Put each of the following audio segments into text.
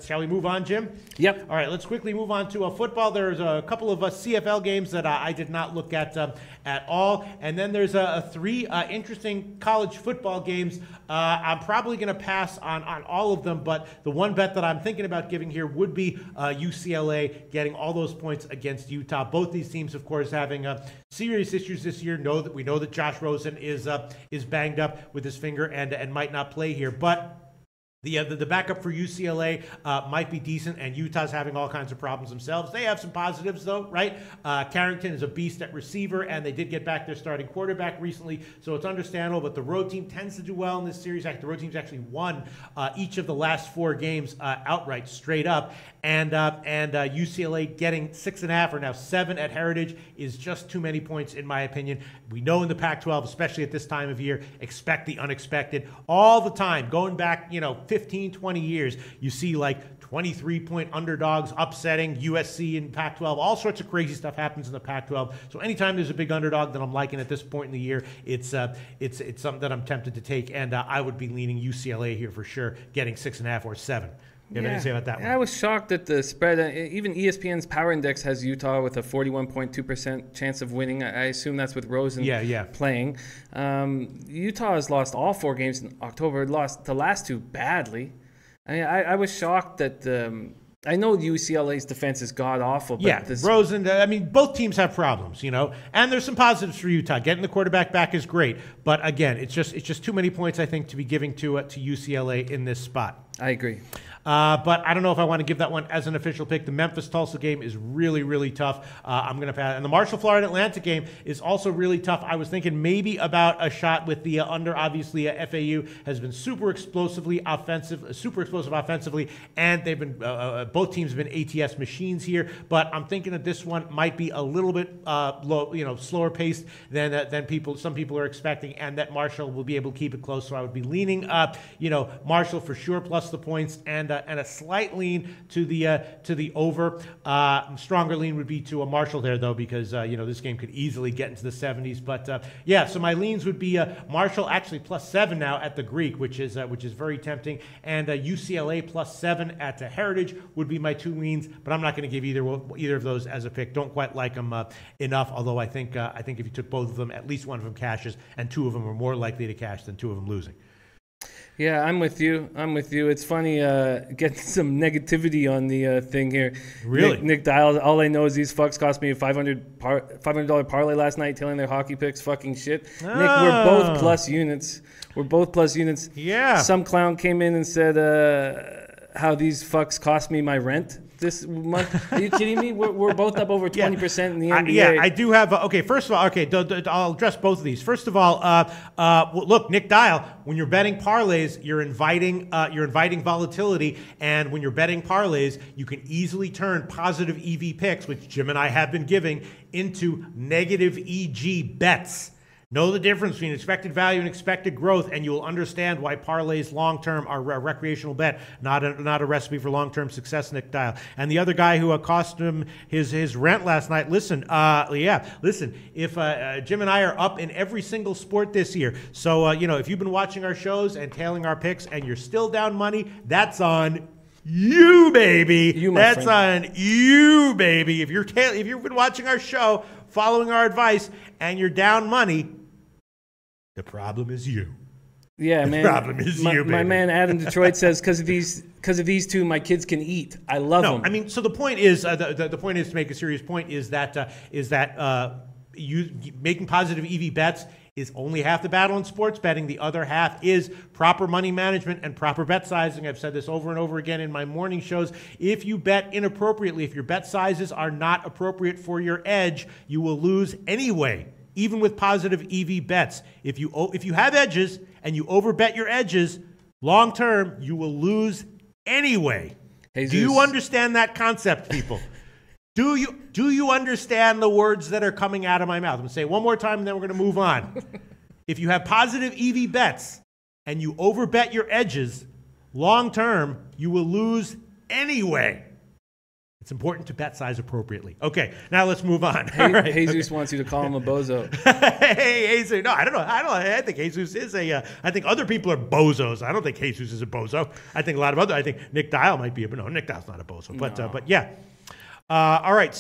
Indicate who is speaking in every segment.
Speaker 1: Shall we move on, Jim?
Speaker 2: Yep.
Speaker 1: All right, let's quickly move on to football. There's a couple of CFL games that I did not look at all. And then there's three interesting college football games. I'm probably going to pass on all of them, but the one bet that I'm thinking about giving here would be UCLA getting all those points against Utah. Both these teams, of course, having serious issues this year. We know that Josh Rosen is banged up with his finger and might not play here, but the backup for UCLA might be decent, and Utah's having all kinds of problems themselves. They have some positives, though, right? Carrington is a beast at receiver, and they did get back their starting quarterback recently, so it's understandable. But the road team tends to do well in this series. The road team's actually won each of the last 4 games outright, straight up. And UCLA getting 6.5 or now 7 at Heritage is just too many points, in my opinion. We know in the Pac-12, especially at this time of year, expect the unexpected all the time. Going back, 15, 20 years, you see like 23-point underdogs upsetting USC in Pac-12. All sorts of crazy stuff happens in the Pac-12. So anytime there's a big underdog that I'm liking at this point in the year, it's something that I'm tempted to take, and I would be leaning UCLA here for sure, getting 6.5 or 7. You have anything to say about that one?
Speaker 2: I was shocked at the spread. Even ESPN's Power Index has Utah with a 41.2% chance of winning. I assume that's with Rosen playing. Utah has lost all 4 games in October, lost the last 2 badly. I was shocked that I know UCLA's defense is god-awful. But
Speaker 1: Rosen, both teams have problems, and there's some positives for Utah. Getting the quarterback back is great. But again, it's just too many points, I think, to be giving to UCLA in this spot.
Speaker 2: I agree.
Speaker 1: But I don't know if I want to give that one as an official pick. The Memphis-Tulsa game is really, really tough. I'm going to pass. And the Marshall-Florida-Atlanta game is also really tough. I was thinking maybe about a shot with the under. Obviously, FAU has been super explosive offensively, and they've been both teams have been ATS machines here. But I'm thinking that this one might be a little bit slower paced than some people are expecting, and that Marshall will be able to keep it close. So I would be leaning Marshall for sure plus the points, and a slight lean to the over. Stronger lean would be to a Marshall there, though, because this game could easily get into the 70s. But so my leans would be Marshall actually plus 7 now at the Greek, which is very tempting, and UCLA plus 7 at Heritage would be my 2 leans. But I'm not going to give either of those as a pick. Don't quite like them enough. Although I think if you took both of them, at least one of them cashes, and 2 of them are more likely to cash than 2 of them losing.
Speaker 2: Yeah, I'm with you. It's funny getting some negativity on the thing here.
Speaker 1: Really?
Speaker 2: Nick Dial, all I know is these fucks cost me a $500 parlay last night telling their hockey picks fucking shit.
Speaker 1: Oh.
Speaker 2: Nick, we're both plus units.
Speaker 1: Yeah.
Speaker 2: Some clown came in and said how these fucks cost me my rent this month. Are you kidding me? We're both up over 20% in the NBA.
Speaker 1: I do have. First of all, I'll address both of these. First of all, look, Nick Dial, when you're betting parlays, you're inviting volatility, and when you're betting parlays, you can easily turn positive EV picks, which Jim and I have been giving, into negative EG bets. Know the difference between expected value and expected growth, and you will understand why parlays long-term are a recreational bet, not a recipe for long-term success, Nick Dial. And the other guy who cost him his rent last night, listen, if Jim and I are up in every single sport this year, so, if you've been watching our shows and tailing our picks and you're still down money, that's on you, baby. That's on you, baby. If you've been watching our show, following our advice, and you're down money, the problem is you.
Speaker 2: Yeah, man.
Speaker 1: The problem is you, baby.
Speaker 2: My man Adam Detroit says, because of these 2, my kids can eat. I love them.
Speaker 1: So the point is, the point is, to make a serious point, is that you making positive EV bets is only half the battle in sports betting. The other half is proper money management and proper bet sizing. I've said this over and over again in my morning shows. If you bet inappropriately, if your bet sizes are not appropriate for your edge, you will lose anyway, even with positive EV bets. If you have edges and you overbet your edges, long term, you will lose anyway. Jesus. Do you understand that concept, people? Do you understand the words that are coming out of my mouth? I'm going to say it one more time, and then we're going to move on. If you have positive EV bets and you overbet your edges, long term, you will lose anyway. It's important to bet size appropriately. Okay, now let's move on. Right,
Speaker 2: Jesus wants you to call him a bozo.
Speaker 1: Hey, Jesus. No, I don't know. I think Jesus is I think other people are bozos. I don't think Jesus is a bozo. I think I think Nick Dial might be no, Nick Dial's not a bozo. But yeah. All right,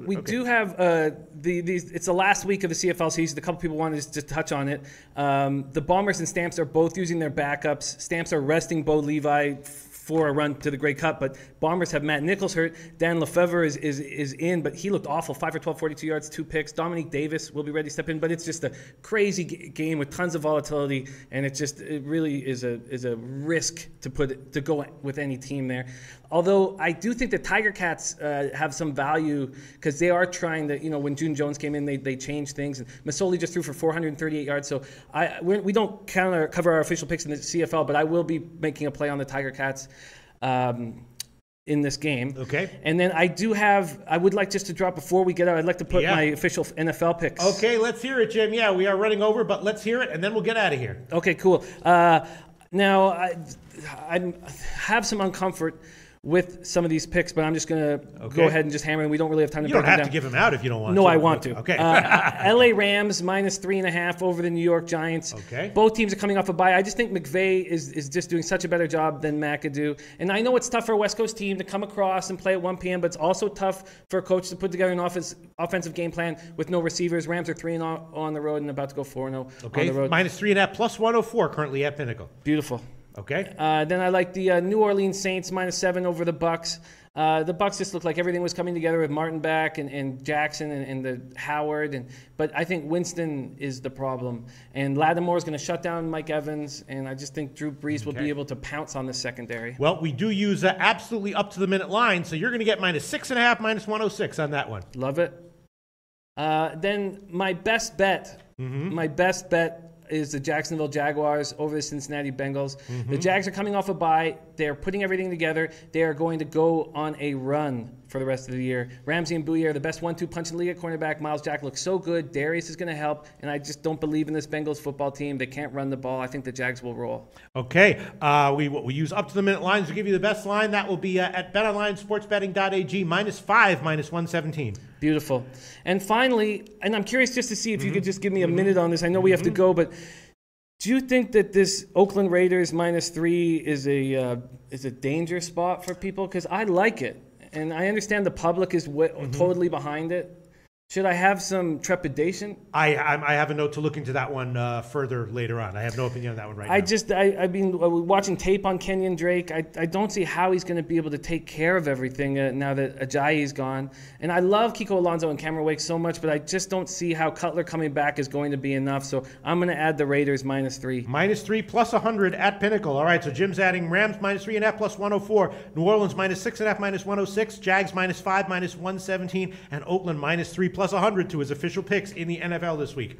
Speaker 2: we do have it's the last week of the CFL season. A couple people wanted to touch on it. The Bombers and Stamps are both using their backups. Stamps are resting Bo Levi for a run to the Grey Cup, but Bombers have Matt Nichols hurt. Dan Lefebvre is in, but he looked awful. 5 for 12, 42 yards, 2 picks. Dominique Davis will be ready to step in, but it's just a crazy game with tons of volatility, and it really is a risk to go with any team there. Although I do think the Tiger Cats have some value because they are trying to, when June Jones came in, they changed things. And Masoli just threw for 438 yards. So we don't cover our official picks in the CFL, but I will be making a play on the Tiger Cats in this game.
Speaker 1: Okay.
Speaker 2: And then I would like just to drop before we get out, I'd like to put my official NFL picks.
Speaker 1: Okay, let's hear it, Jim. Yeah, we are running over, but let's hear it, and then we'll get out of here.
Speaker 2: Okay, cool. Now, I have some uncomfort with some of these picks, but I'm just going to go ahead and just hammer them. We don't really have time to break them down.
Speaker 1: You don't have to give them out if you don't want to.
Speaker 2: No, I want to.
Speaker 1: Okay.
Speaker 2: LA Rams -3.5 over the New York Giants.
Speaker 1: Okay.
Speaker 2: Both teams are coming off a bye. I just think McVay is just doing such a better job than McAdoo. And I know it's tough for a West Coast team to come across and play at 1 p.m., but it's also tough for a coach to put together an offensive game plan with no receivers. Rams are 3-0 on the road and about to go 4-0 on the road.
Speaker 1: -3.5 plus 104 currently at Pinnacle.
Speaker 2: Beautiful.
Speaker 1: Okay.
Speaker 2: Then I like the New Orleans Saints -7 over the Bucks. The Bucks just looked like everything was coming together with Martin back and Jackson and the Howard. But I think Winston is the problem. And Lattimore is going to shut down Mike Evans. And I just think Drew Brees will be able to pounce on the secondary.
Speaker 1: Well, we do use absolutely up-to-the-minute line. So you're going to get -6.5, -106 on that one.
Speaker 2: Love it. Then my best bet. My best bet is the Jacksonville Jaguars over the Cincinnati Bengals. The Jags are coming off a bye. They're putting everything together. They are going to go on a run for the rest of the year. Ramsey and Bouye are the best 1-2 punch in the league at cornerback. Miles Jack looks so good. Darius is going to help, and I just don't believe in this Bengals football team. They can't run the ball. I think the Jags will roll.
Speaker 1: Okay. We use up-to-the-minute lines to give you the best line. That will be at betonlinesportsbetting.ag -5, -117.
Speaker 2: Beautiful. And finally, and I'm curious just to see if you could just give me a minute on this. I know we have to go, but do you think that this Oakland Raiders -3 is a danger spot for people? Because I like it, and I understand the public is totally behind it. Should I have some trepidation?
Speaker 1: I have a note to look into that one further later on. I have no opinion on that one right now.
Speaker 2: I've been watching tape on Kenyon Drake. I don't see how he's going to be able to take care of everything now that Ajayi's gone. And I love Kiko Alonso and Cameron Wake so much, but I just don't see how Cutler coming back is going to be enough. So I'm going to add the Raiders -3.
Speaker 1: -3 plus 100 at Pinnacle. All right, so Jim's adding Rams -3.5 plus 104. New Orleans -6.5 -106. Jags -5 -117. And Oakland -3 plus 100 to his official picks in the NFL this week.